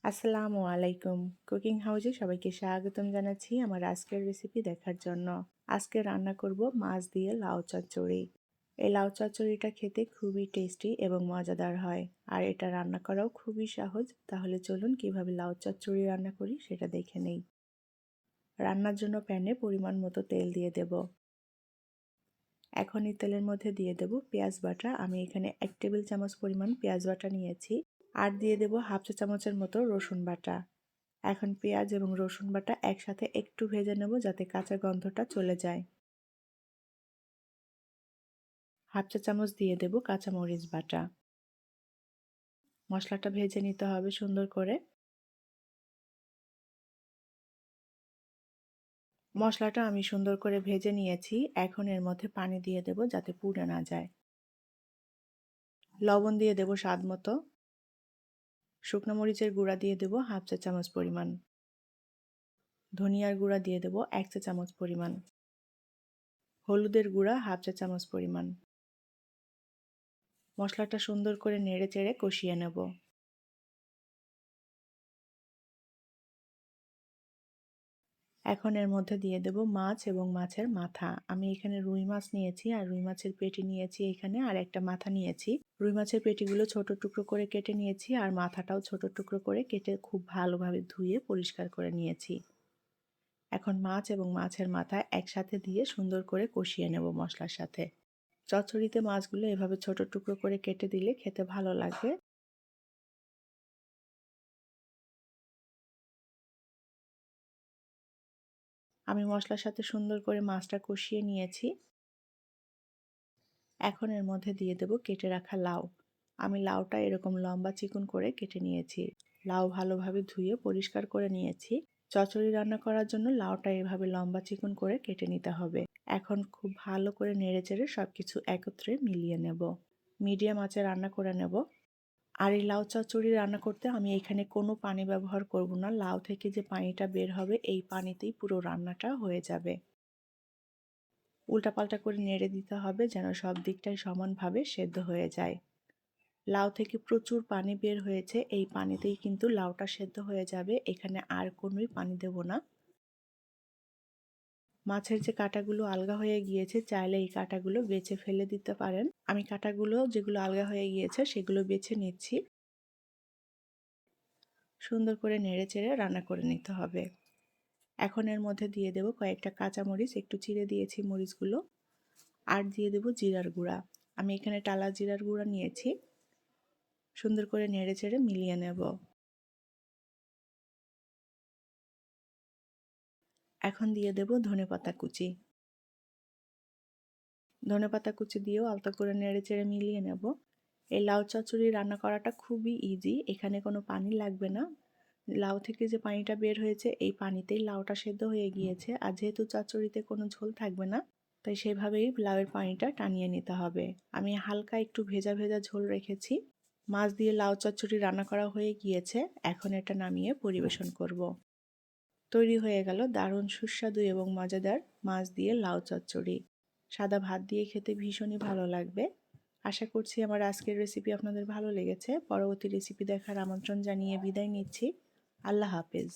আসসালামু আলাইকুম। কুকিং হাউজে সবাইকে স্বাগতম জানাচ্ছি আমার আজকের রেসিপি দেখার জন্য। আজকে রান্না করব মাছ দিয়ে লাউ চচ্চড়ি। এই লাউ চচ্চড়িটা খেতে খুবই টেস্টি এবং মজাদার হয়। আর এটা রান্না করাও খুবই সহজ। তাহলে চলুন কিভাবে লাউ চচ্চড়ি রান্না করি সেটা দেখে নেই। রান্নার জন্য প্যানে পরিমাণ মতো তেল দিয়ে দেব। এখন এই তেলের মধ্যে দিয়ে দেব পেঁয়াজ বাটা। আমি এখানে 1 টেবিল চামচ পরিমাণ পেঁয়াজ বাটা নিয়েছি। আর দিয়ে দেব হাফ চা চামচের মতো রসুন বাটা। এখন পেঁয়াজ এবং রসুন বাটা একসাথে একটু ভেজে নেব যাতে কাঁচা গন্ধটা চলে যায়। হাফ চা চামচ দিয়ে দেব কাঁচামরিচ বাটা। মশলাটা ভেজে নিতে হবে সুন্দর করে। মশলাটা আমি সুন্দর করে ভেজে নিয়েছি। এখন এর মধ্যে পানি দিয়ে দেব যাতে পুড়ে না যায়। লবণ দিয়ে দেব স্বাদ মতো। শুকনো মরিচের গুঁড়া দিয়ে দেব হাফ চা চামচ পরিমাণ। ধনিয়ার গুঁড়া দিয়ে দেব 1 চা চামচ পরিমাণ। হলুদের গুঁড়া হাফ চা চামচ পরিমাণ। মশলাটা সুন্দর করে নেড়ে চেড়ে কষিয়ে নেব। এখন এর মধ্যে দিয়ে দেব মাছ এবং মাছের মাথা। আমি এখানে রুই মাছ নিয়েছি আর রুই মাছের পেটি নিয়েছি এখানে, আর একটা মাথা নিয়েছি। রুই মাছের পেটিগুলো ছোট টুকরো করে কেটে নিয়েছি আর মাথাটাও ছোট টুকরো করে কেটে খুব ভালোভাবে ধুয়ে পরিষ্কার করে নিয়েছি। এখন মাছ এবং মাছের মাথা একসাথে দিয়ে সুন্দর করে কষিয়ে নেব মশলার সাথে। চচ্চড়িতে মাছগুলো এভাবে ছোট টুকরো করে কেটে দিলে খেতে ভালো লাগবে। আমি মশলার সাথে সুন্দর করে মাছটা কষিয়ে নিয়েছি। এখন এর মধ্যে দিয়ে দেব কেটে রাখা লাউ। আমি লাউটা এরকম লম্বা চিকন করে কেটে নিয়েছি। লাউ ভালোভাবে ধুয়ে পরিষ্কার করে নিয়েছি। চচ্চড়ি রান্না করার জন্য লাউটা এভাবে লম্বা চিকন করে কেটে নিতে হবে। এখন খুব ভালো করে নেড়েচেড়ে সবকিছু একত্রে মিলিয়ে নেব। মিডিয়াম আঁচে রান্না করে নেব। আর এই লাউ চচ্চড়ি রান্না করতে আমি এখানে কোনো পানি ব্যবহার করব না। লাউ থেকে যে পানিটা বের হবে এই পানিতেই পুরো রান্নাটা হয়ে যাবে। উল্টাপাল্টা করে নেড়ে দিতে হবে যেন সব দিকটাই সমানভাবে সেদ্ধ হয়ে যায়। লাউ থেকে প্রচুর পানি বের হয়েছে, এই পানিতেই কিন্তু লাউটা সেদ্ধ হয়ে যাবে। এখানে আর কোনোই পানি দেব না। মাছের যে কাঁটাগুলো আলগা হয়ে গিয়েছে চাইলে এই কাঁটাগুলো বেছে ফেলে দিতে পারেন। আমি কাঁটাগুলো যেগুলো আলগা হয়ে গিয়েছে সেগুলো বেছে নিচ্ছি। সুন্দর করে নেড়ে চেড়ে রান্না করে নিতে হবে। এখন এর মধ্যে দিয়ে দেব কয়েকটা কাঁচামরিচ, একটু চিড়ে দিয়েছি মরিচগুলো। আর দিয়ে দেব জিরার গুঁড়া। আমি এখানে টালা জিরার গুঁড়া নিয়েছি। সুন্দর করে নেড়ে চেড়ে মিলিয়ে নেব। এখন দিয়ে দেব ধনেপাতা কুচি। ধনেপাতা কুচি দিয়েও আলতো করে নেড়ে চেড়ে মিলিয়ে নেব। এই লাউ চচ্চড়ি রান্না করাটা খুবই ইজি, এখানে কোনো পানি লাগবে না। লাউ থেকে যে পানিটা বের হয়েছে এই পানিতেই লাউটা সেদ্ধ হয়ে গিয়েছে। আর যেহেতু চচ্চড়িতে কোনো ঝোল থাকবে না তাই সেভাবেই লাউয়ের পানিটা টানিয়ে নিতে হবে। আমি হালকা একটু ভেজা ভেজা ঝোল রেখেছি। মাছ দিয়ে লাউ চচ্চড়ি রান্না করা হয়ে গিয়েছে। এখন এটা নামিয়ে পরিবেশন করব। তৈরি হয়ে গেল দারুণ সুস্বাদু এবং মজাদার মাছ দিয়ে লাউ চচ্চড়ি। সাদা ভাত দিয়ে খেতে ভীষণই ভালো লাগবে। আশা করছি আমার আজকের রেসিপি আপনাদের ভালো লেগেছে। পরবর্তী রেসিপি দেখার আমন্ত্রণ জানিয়ে বিদায় নিচ্ছি। আল্লাহ হাফেজ।